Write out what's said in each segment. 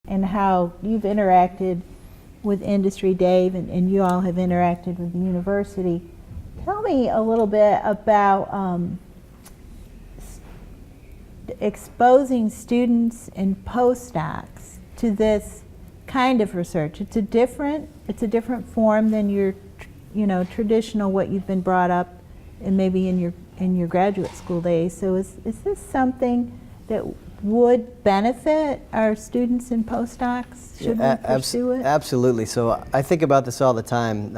and how you've interacted with industry, Dave, and you all have interacted with the university. Tell me a little bit about exposing students and postdocs to this kind of research. It's a different form than your, traditional what you've been brought up and maybe in your graduate school days. So is this something that would benefit our students and postdocs? Should we pursue it? Absolutely. So I think about this all the time.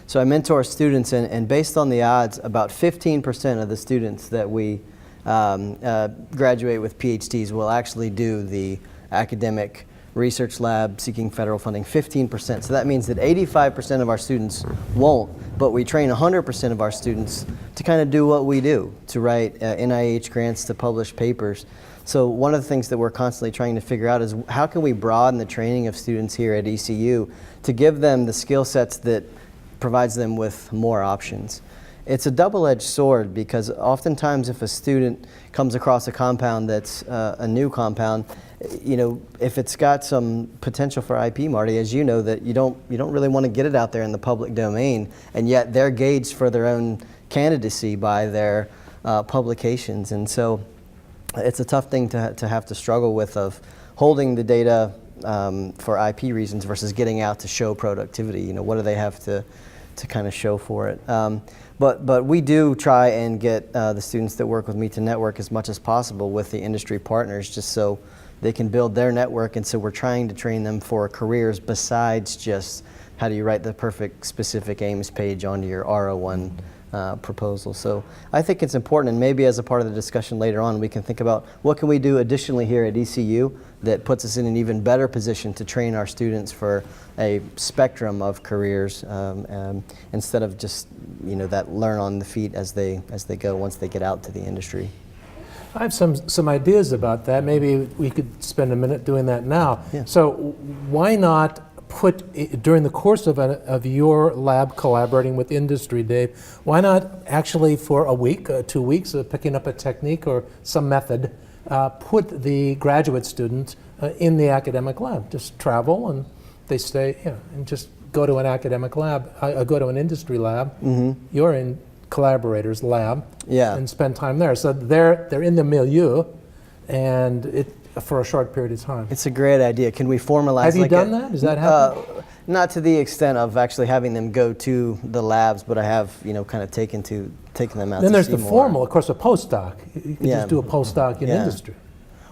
So I mentor students, and based on the odds, about 15% of the students that we graduate with PhDs will actually do the academic research lab seeking federal funding, 15%. So that means that 85% of our students won't, but we train 100% of our students to kind of do what we do, to write NIH grants, to publish papers. So one of the things that we're constantly trying to figure out is how can we broaden the training of students here at ECU to give them the skill sets that provides them with more options. It's a double-edged sword, because oftentimes if a student comes across a compound that's a new compound, if it's got some potential for IP, Marty, as you know, that you don't really want to get it out there in the public domain, and yet they're gauged for their own candidacy by their publications. And so it's a tough thing to have to struggle with, of holding the data for IP reasons versus getting out to show productivity. What do they have to kind of show for it? But we do try and get the students that work with me to network as much as possible with the industry partners, just so they can build their network. And so we're trying to train them for careers besides just how do you write the perfect specific aims page onto your R01 proposal. So I think it's important, and maybe as a part of the discussion later on, we can think about what can we do additionally here at ECU that puts us in an even better position to train our students for a spectrum of careers, instead of just that learn on the feet as they go once they get out to the industry. I have some ideas about that. Maybe we could spend a minute doing that now. Yeah. So why not put, during the course of your lab collaborating with industry, Dave, why not actually for a week, 2 weeks, picking up a technique or some method, put the graduate students in the academic lab. Just travel, and they stay, and just go to an academic lab, go to an industry lab. Mm-hmm. You're in collaborators lab, and spend time there. So they're in the milieu, and for a short period of time. It's a great idea. Can we formalize? Have you done that? Does that happen? Not to the extent of actually having them go to the labs, but I have kind of taken them out. Then there's the formal, of course, a postdoc. You can just do a postdoc in industry.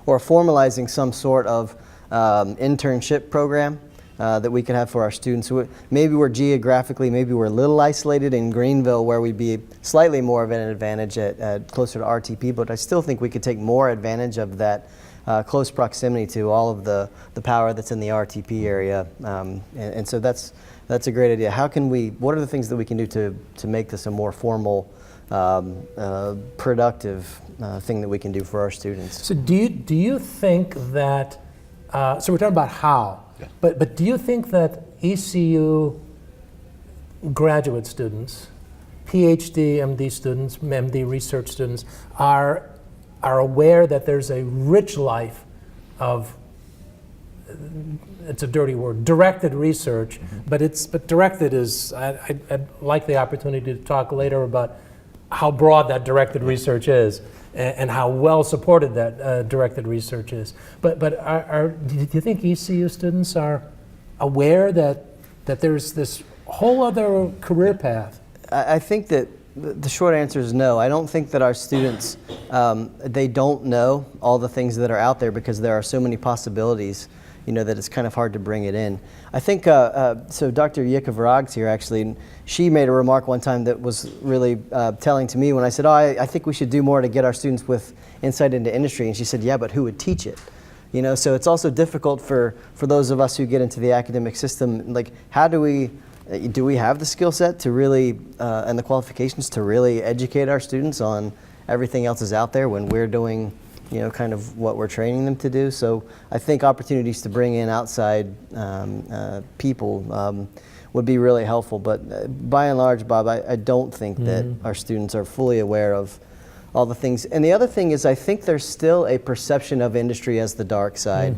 Or formalizing some sort of internship program that we could have for our students. Maybe we're geographically, maybe we're a little isolated in Greenville, where we'd be slightly more of an advantage at closer to RTP, but I still think we could take more advantage of that close proximity to all of the power that's in the RTP area. And so that's a great idea. What are the things that we can do to make this a more formal, productive thing that we can do for our students? So do you think that, so we're talking about how, but do you think that ECU graduate students, PhD, MD students, MD research students are aware that there's a rich life of, it's a dirty word, directed research, but directed is, I'd like the opportunity to talk later about how broad that directed research is and how well supported that directed research is. But do you think ECU students are aware that there's this whole other career path? I think that the short answer is no. I don't think that our students, they don't know all the things that are out there, because there are so many possibilities, that it's kind of hard to bring it in. I think, so Dr. Yikavarag's here actually, and she made a remark one time that was really telling to me when I said, I think we should do more to get our students with insight into industry. And she said, yeah, but who would teach it? So it's also difficult for those of us who get into the academic system, like how do we have the skill set to really, and the qualifications to really educate our students on everything else is out there when we're doing, kind of what we're training them to do? So I think opportunities to bring in outside people would be really helpful. But by and large, Bob, I don't think that our students are fully aware of all the things. And the other thing is, I think there's still a perception of industry as the dark side.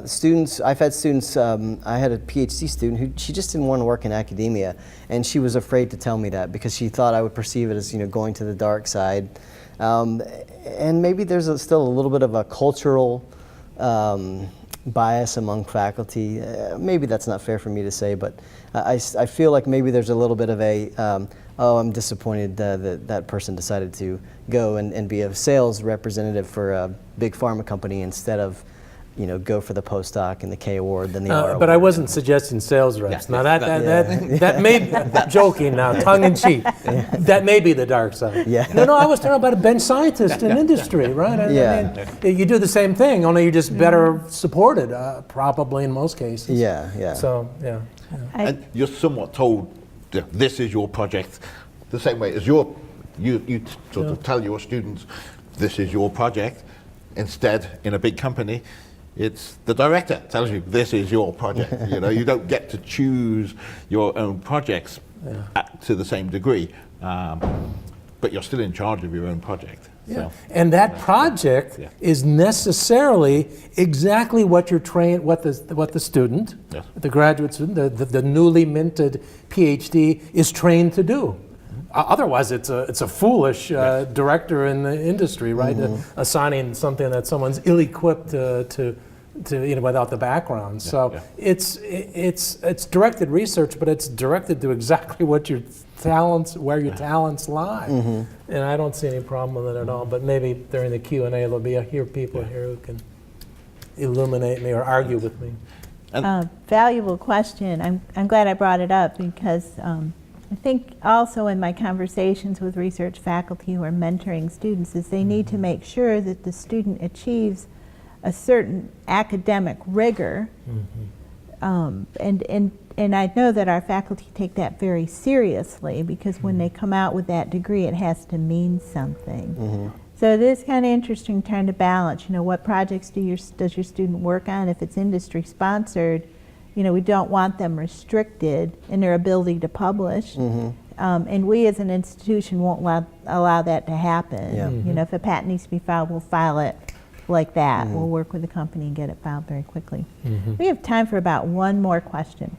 Students, I've had students, I had a PhD student who, she just didn't want to work in academia, and she was afraid to tell me that because she thought I would perceive it as, going to the dark side. And maybe there's still a little bit of a cultural bias among faculty. Maybe that's not fair for me to say, but I feel like maybe there's a little bit of a, oh, I'm disappointed that person decided to go and be a sales representative for a big pharma company instead of, go for the postdoc and the K award, then the R award. But I wasn't suggesting sales reps. Now that may, joking now, tongue in cheek, that may be the dark side. Yeah. No, I was talking about a bench scientist in industry, right? I mean, you do the same thing, only you're just better supported, probably in most cases. Yeah. So, yeah. And you're somewhat told, this is your project, the same way as you sort of tell your students, this is your project. Instead, in a big company, it's the director tells you, this is your project. You don't get to choose your own projects to the same degree, but you're still in charge of your own project. Yeah. So. And that project is necessarily exactly what you're trained, what the student, the graduate student, the newly minted PhD is trained to do. Otherwise, it's a foolish director in the industry, right? Assigning something that someone's ill-equipped to without the background. So it's directed research, but it's directed to exactly what your talents, where your talents lie. And I don't see any problem with it at all. But maybe during the Q&A, there'll be people here who can illuminate me or argue with me. Valuable question. I'm glad I brought it up because I think also in my conversations with research faculty who are mentoring students is they need to make sure that the student achieves a certain academic rigor. And I know that our faculty take that very seriously because when they come out with that degree, it has to mean something. So it is kind of interesting trying to balance, what projects does your student work on? If it's industry sponsored, we don't want them restricted in their ability to publish. And we as an institution won't allow that to happen. If a patent needs to be filed, we'll file it like that. We'll work with the company and get it filed very quickly. We have time for about one more question.